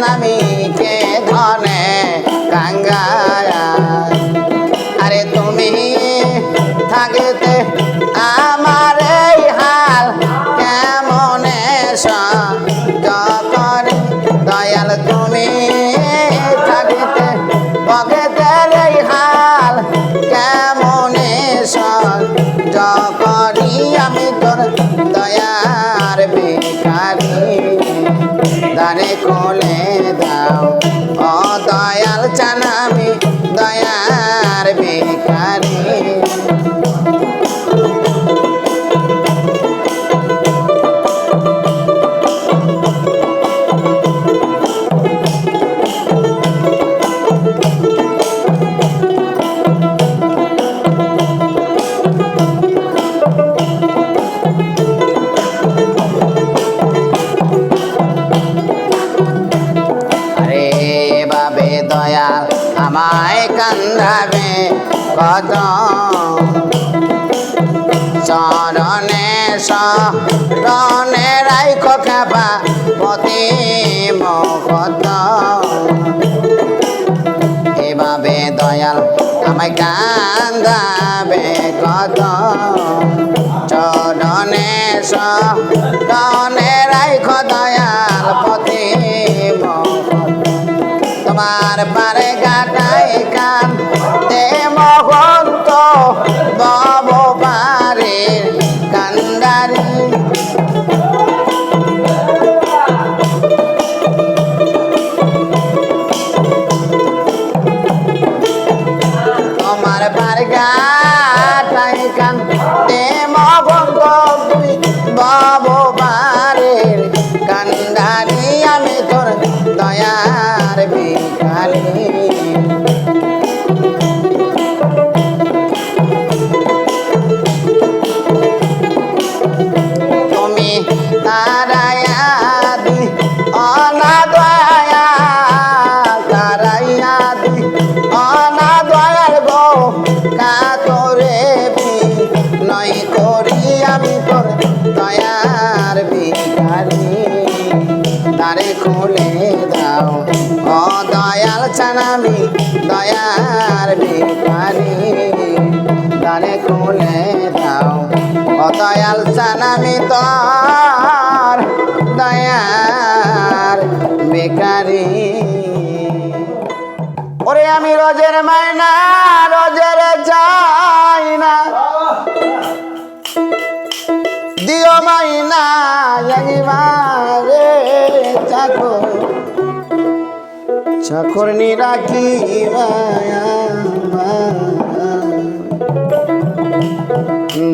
চানামি কে ধনে গঙ্গায় আরে তুমি থাকিতে আমার এই হাল কেমনে করি দয়াল তুমি থাকিতে ভগতের এই হাল কেমনে করি আমি তোর দয়ার ভিখারি দানে কোলে দাও ও দয়াল চানামি দয়ার ভিখারি দয়াল আমায় কান্দাবে কত চরণে রাইখো খাবা পতি মগত এভাবে দয়াল আমায় কান্দাবে কত চরণে রাইখো দয়াল পতি তোমার পারে গাটাই কান দে মহন্ত বব পারে কান্দারি তোমার পারে গাটাই কান দে মহন্ত তুই বব পারে কান্দারি আমি তোর দয়ার ভিখারি তুমি তারায়াদি অনাদয়া তারায়াদি অনাদয়ার গো কাতরে নয় করি আমি তোর দয়ার ভিখারি দারে খুলে দাও ও দয়াল চানামি দয়ার ভিখারি দারে খুলে দাও ও দয়াল চানামি তোর দয়ার ভিখারি ওরে আমি রোজের মাইনা রোজের যাই না দিও মাইনা একবারে চাকর নিরাকি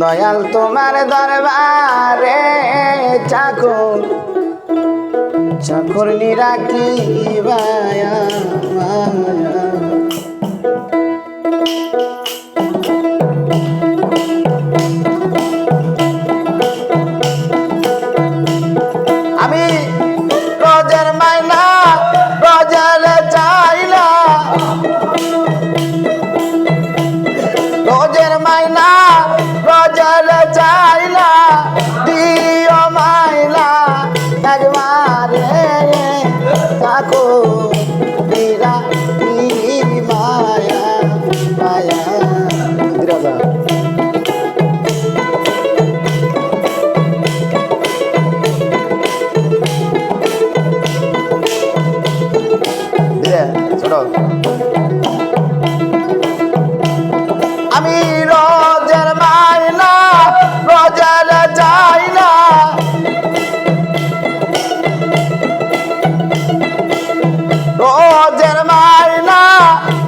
দয়াল তোমার দরবারে চাকর নিরাকি আমি রোজের মাইনা রোজের চাইলা রোজের মাইনা রোজের চাইলা দিও মাইলা একবারে থাকো দিরা মায়া মায়া আমি রোজের মাইনা রোজের চাইনা রোজের মাইনা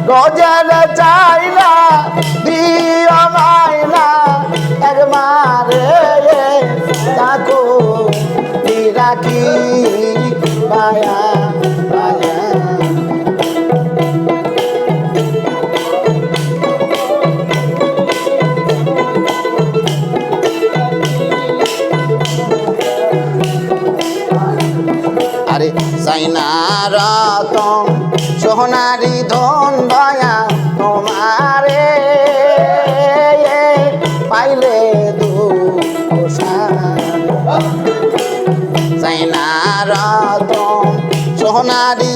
রোজের চাইনা দিও মাইনা একবারে থাকো রাখি মায়া মায়া আরে সাইনা রতন সোনারি ধন দয়া তোমারে পাইলে সাইনা রতন সোনারি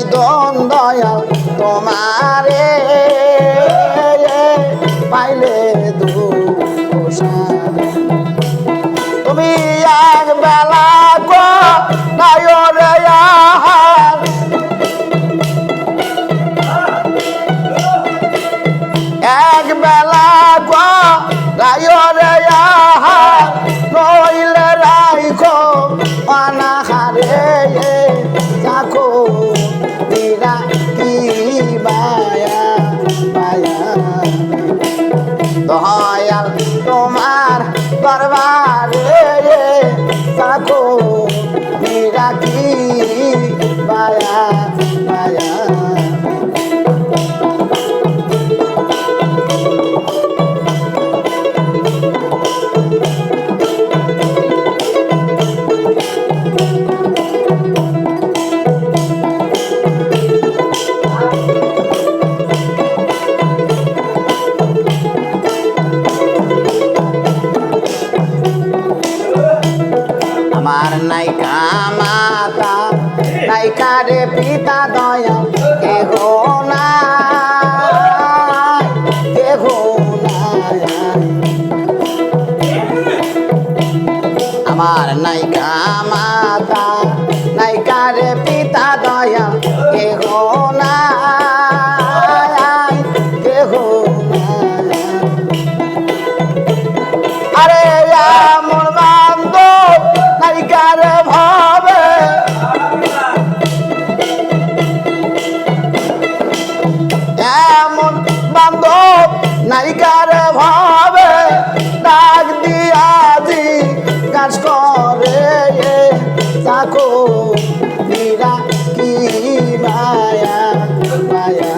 দরবারে থাকো রাখি মায়া মায়া আমার নাইকা মাতা নাইকা রে পিতা দয়া কেহ নাই কেহ নাই আমার নাইকা মাতা নাইকা রে পিতা দয়া কেহ নাই কেহ নাই আরে এমন বান্ধব নাইকার ভাবে এমন বান্ধব নাইকার ভাবে ডাক দিয়াছি কাজ করে থাকো মীরা কি মায়া মায়া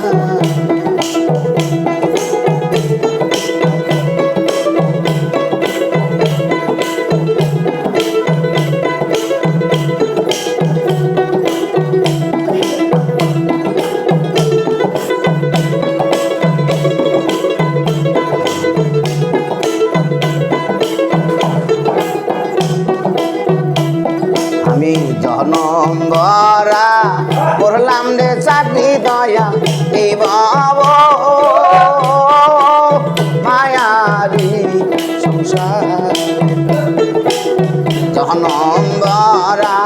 আমি জনম গরা করলাম রে চাকরি দয়া এই বাব মায়ারি সংসার জনম গরা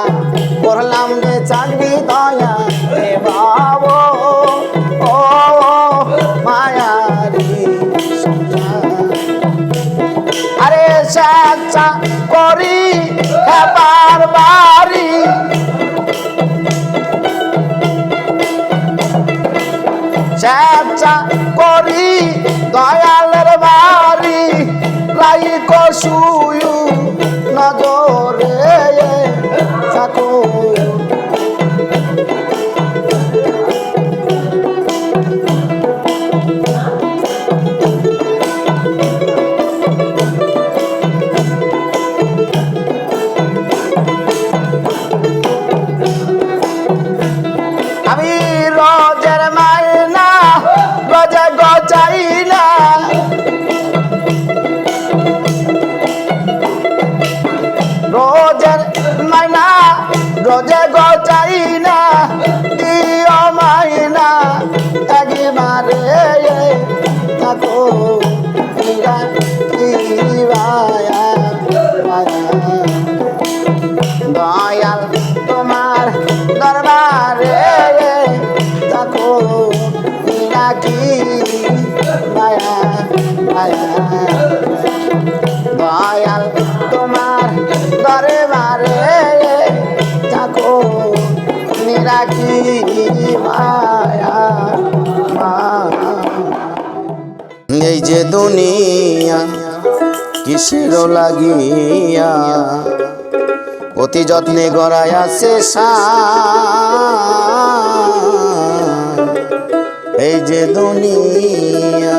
করলাম রে চাকরি দয়া এ বাব ও মায়ারি সংসার আরে সাচ্চা করি হেবার বাড়ি সাচ্চা করি দয়ালের বাড়ি লাই কসুয়ু নজরে থাকো আমি রোজের মাইনা রোজে গজাই না রোজের মাইনা রোজে গজাই না দিও মাইনা একবারে থাকো মীরা কি মায়া মায়া দয়াল তোমার দরবারে থাকো মীরা কি মায়া মায়া দয়াল তোমার দরবারে থাকো মীরা কি মায়া মায়া এই যে দুনিয়া কিসের লাগিয়া অতি যত্নে গড়ায় আছে এই যে দুনিয়া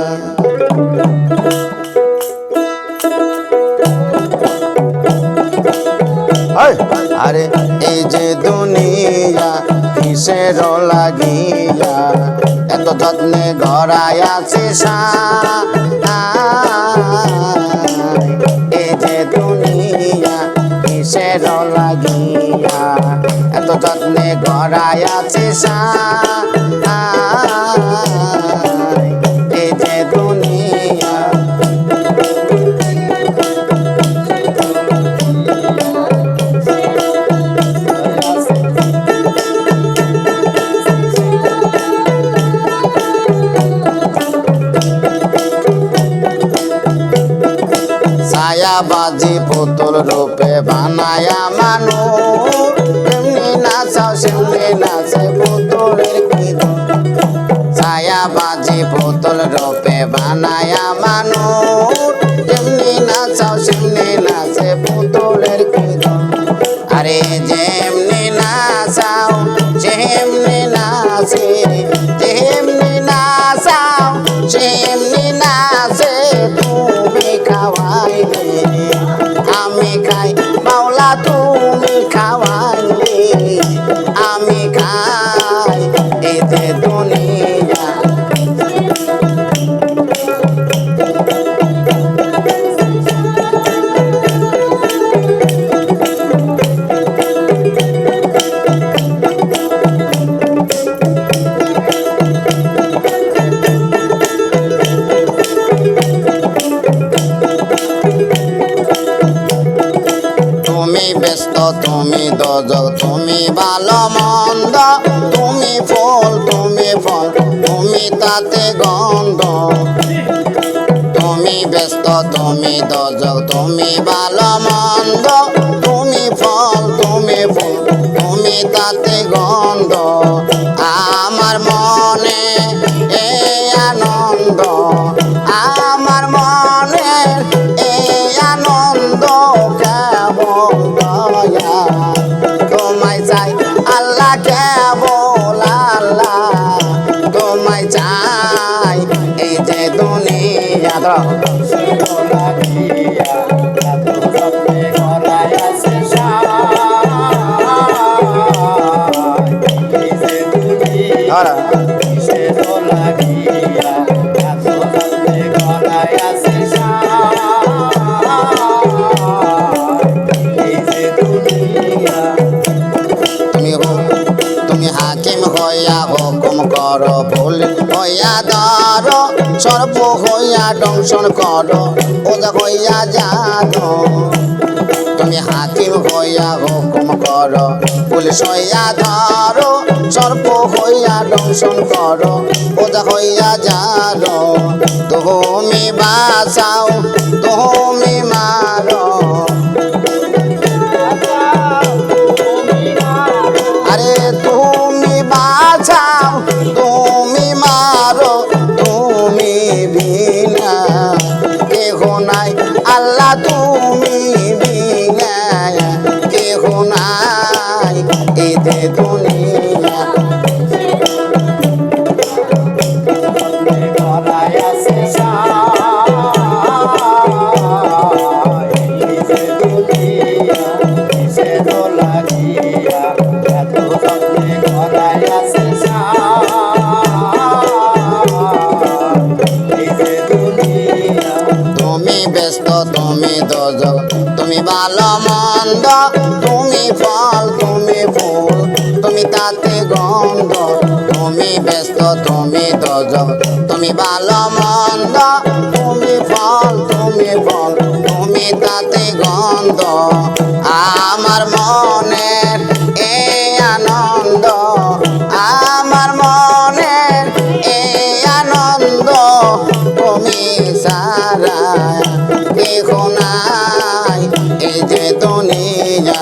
আরে এই যে দুনিয়া কিসের লাগিয়া এত যত্নে গড়ায় আছে এই যে দুনিয়া কিসের লাগিয়া এত যত্নে গড়ায় আছে এই যে দুনিয়া ছায়াবাজি পুতুল রূপে বানায়া মানুষ এমনি নাচাও সেমনি নাচে পুতুলের কি ছায়াবাজি পুতুল রূপে বানায়া মানুষ এমনি নাচাও সেমনি নাচে পুতুলের খিদন আরে যেমনি নাচাও যেমনি নাচে যেমনি নাচাও যেমনি নাচে তুমি খাওয়াইলে আমি খাই মাওলা তুমি খাওয়াইলে আমি খাই এতে দুনিয়া তুমি ব্যস্ত তুমি দোজক তুমি ভালো মন্দ তুমি ফল তুমি তাতে গন্ধ তুমি ব্যস্ত তুমি দোজক তুমি ভালো মন্দ তুমি ফল তুমি তাতে গন্ধ আমার মনে এই আনন্দ আমার মনে এই আনন্দ কেবল দয়া তোমায় চাই আল্লাহ কেবল আল্লাহ তোমায় চাই এই যে দুনিয়া তুমি হাকিম হইয়া হুকুম করো ভুল হইয়া ধর সর্ব হইয়া দংশন করো ওজা হইয়া জানো তুমি হাকিম হইয়া হুকুম করো পুলিশ হইয়া ধরো সর্ব হইয়া দংশন করো ওজা হইয়া জানো তুমি বাঁচাও তুমি মারো আরে তুমি বাঁচাও তুমি মারো তুমি বিনা কেহ নাই আল্লাহ তুমি বিনা কেহ নাই এতে দুনিয়া তুমি ব্যস্ত তুমি দোজক তুমি ভালো মন্দ তুমি ফল তুমি ফুল তুমি তাতে গন্ধ তুমি ব্যস্ত তুমি দোজক তুমি ভালো মন্দ তুমি ফল তুমি তাতে গন্ধ আমার মনের এই আনন্দ আমার মনের এই আনন্দ তুমি সারা কেহ নাই এই যে দুনিয়া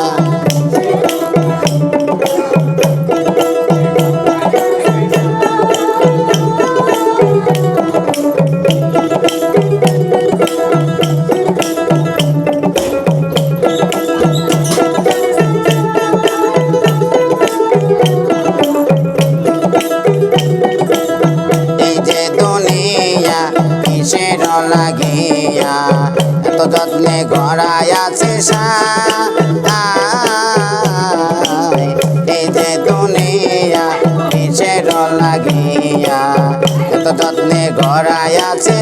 লাগিয়া এত যত্নে গড়াই আছে এই যে দুনিয়া কিসের লাগিয়া এত যত্নে গড়াই আছে